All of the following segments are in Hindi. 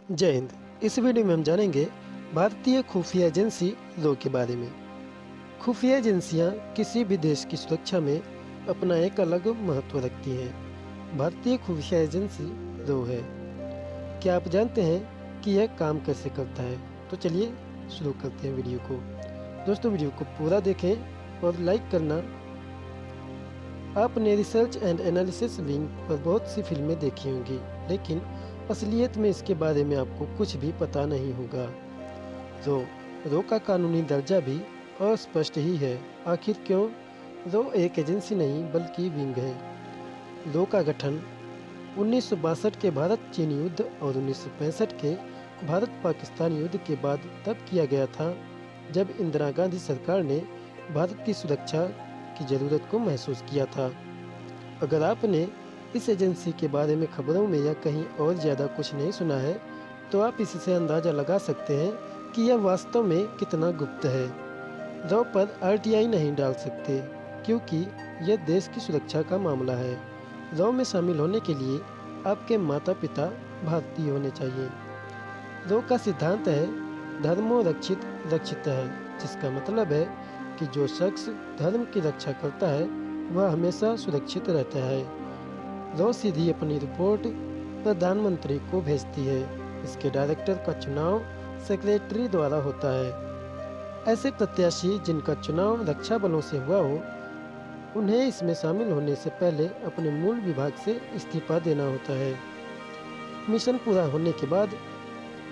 जय हिंद। इस वीडियो में हम जानेंगे भारतीय खुफिया एजेंसी रो के बारे में। खुफिया एजेंसियां किसी भी देश की सुरक्षा में अपना एक अलग महत्व रखती हैं। भारतीय खुफिया एजेंसी रो है। क्या आप जानते हैं कि यह काम कैसे करता है? तो चलिए शुरू करते हैं वीडियो को। दोस्तों, वीडियो को पूरा देखें और लाइक करना। आपने रिसर्च एंड एनालिसिस विंग पर बहुत सी फिल्में देखी होंगी, लेकिन असलियत में इसके बारे में आपको कुछ भी पता नहीं होगा। रो का कानूनी दर्जा भी अस्पष्ट ही है। आखिर क्यों? रो एक एजेंसी नहीं बल्कि विंग है। रो का गठन 1962 के भारत चीन युद्ध और 1965 के भारत पाकिस्तान युद्ध के बाद तब किया गया था, जब इंदिरा गांधी सरकार ने भारत की सुरक्षा की ज़रूरत को महसूस किया था। अगर आपने इस एजेंसी के बारे में खबरों में या कहीं और ज़्यादा कुछ नहीं सुना है, तो आप इससे अंदाज़ा लगा सकते हैं कि यह वास्तव में कितना गुप्त है। रो पर आरटीआई नहीं डाल सकते, क्योंकि यह देश की सुरक्षा का मामला है। रो में शामिल होने के लिए आपके माता पिता भारतीय होने चाहिए। रो का सिद्धांत है धर्मो रक्षित रक्षित है, जिसका मतलब है कि जो शख्स धर्म की रक्षा करता है वह हमेशा सुरक्षित रहता है। रो सीधी अपनी रिपोर्ट प्रधानमंत्री को भेजती है। इसके डायरेक्टर का चुनाव सेक्रेटरी द्वारा होता है। ऐसे प्रत्याशी जिनका चुनाव रक्षा बलों से हुआ हो, उन्हें इसमें शामिल होने से पहले अपने मूल विभाग से इस्तीफा देना होता है। मिशन पूरा होने के बाद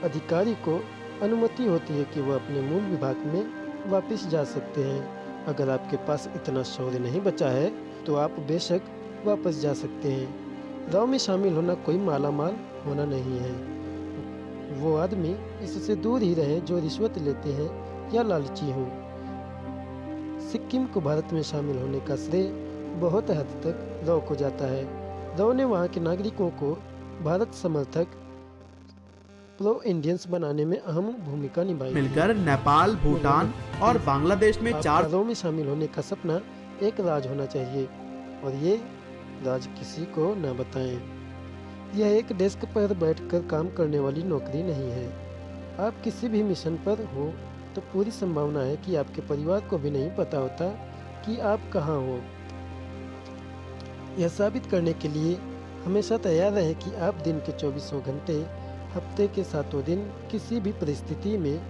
अधिकारी को अनुमति होती है कि वह अपने मूल विभाग में वापस जा सकते हैं। अगर आपके पास इतना शौर्य नहीं बचा है तो आप बेशक वापस जा सकते हैं। रो में शामिल होना कोई माला माल होना नहीं है। वो आदमी इससे दूर ही रहे जो रिश्वत लेते हैं या लालची हों। सिक्किम को भारत में शामिल होने का श्रेय बहुत हद तक रो को जाता है। रो ने वहाँ के नागरिकों को भारत समर्थक प्रो इंडियंस बनाने में अहम भूमिका निभाई। मिलकर नेपाल, भूटान और बांग्लादेश में 4 रो में शामिल होने का सपना एक राज होना चाहिए, और ये राज किसी को न बताएं। यह एक डेस्क पर बैठकर काम करने वाली नौकरी नहीं है। आप किसी भी मिशन पर हो तो पूरी संभावना है कि आपके परिवार को भी नहीं पता होता कि आप कहाँ हो। यह साबित करने के लिए हमेशा तैयार रहें कि आप दिन के 24 घंटे हफ्ते के 7 दिन किसी भी परिस्थिति में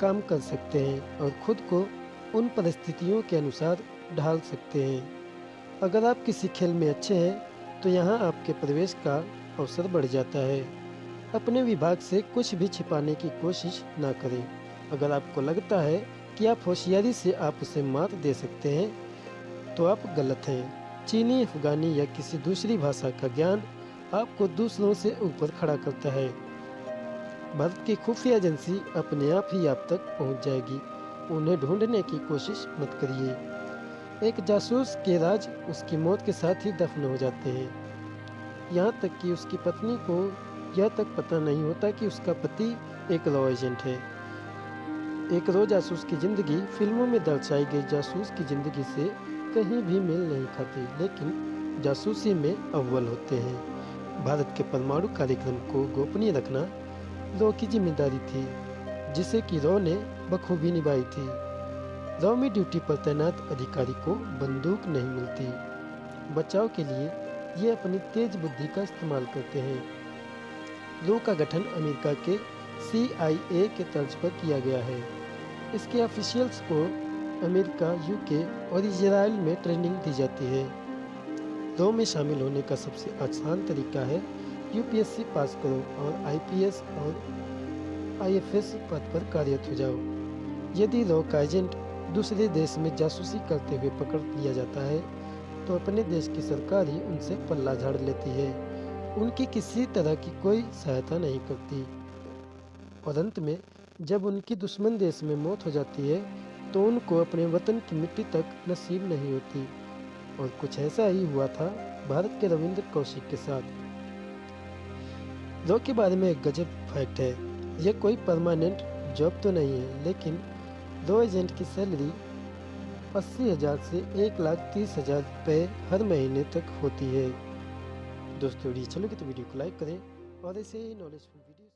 काम कर सकते हैं और खुद को उन परिस्थितियों के अनुसार ढाल सकते हैं। अगर आप किसी खेल में अच्छे हैं तो यहाँ आपके प्रवेश का अवसर बढ़ जाता है। अपने विभाग से कुछ भी छिपाने की कोशिश ना करें। अगर आपको लगता है कि आप होशियारी से आप उसे मात दे सकते हैं तो आप गलत हैं। चीनी, अफगानी या किसी दूसरी भाषा का ज्ञान आपको दूसरों से ऊपर खड़ा करता है। भारत की खुफिया एजेंसी अपने आप ही आप तक पहुंच जाएगी। उन्हें ढूंढने की कोशिश मत करिए। एक जासूस के राज उसकी मौत के साथ ही दफन हो जाते हैं। यहाँ तक कि उसकी पत्नी को यह तक पता नहीं होता कि उसका पति एक रो एजेंट है। एक रो जासूस की जिंदगी फिल्मों में दर्शाई गई जासूस की जिंदगी से कहीं भी मेल नहीं खाती, लेकिन जासूसी में अव्वल होते हैं। भारत के परमाणु कार्यक्रम को गोपनीय रखना रो की जिम्मेदारी थी, जिसे कि रो ने बखूबी निभाई थी। रो में ड्यूटी पर तैनात अधिकारी को बंदूक नहीं मिलती। बचाव के लिए ये अपनी तेज बुद्धि का इस्तेमाल करते हैं। रो का गठन अमेरिका के CIA के तर्ज पर किया गया है। इसके ऑफिशियल्स को अमेरिका, UK और इजराइल में ट्रेनिंग दी जाती है। रो में शामिल होने का सबसे आसान तरीका है UPSC पास करो और IPS और IFS पद पर कार्यरत हो जाओ। यदि रो का एजेंट दूसरे देश में जासूसी करते हुए पकड़ लिया जाता है तो अपने देश की सरकार ही उनसे पल्ला झाड़ लेती है। उनकी किसी तरह की कोई सहायता नहीं करती, और अंत में जब उनकी दुश्मन देश में मौत हो जाती है तो उनको अपने वतन की मिट्टी तक नसीब नहीं होती। और कुछ ऐसा ही हुआ था भारत के रविंद्र कौशिक के साथ। रो के बारे में एक गजब फैक्ट है। यह कोई परमानेंट जॉब तो नहीं है, लेकिन रो एजेंट की सैलरी 80,000 से 1,30,000 रुपये हर महीने तक होती है। दोस्तों, वीडियो चलो तो वीडियो को लाइक करें और ऐसे ही नॉलेजफुल वीडियो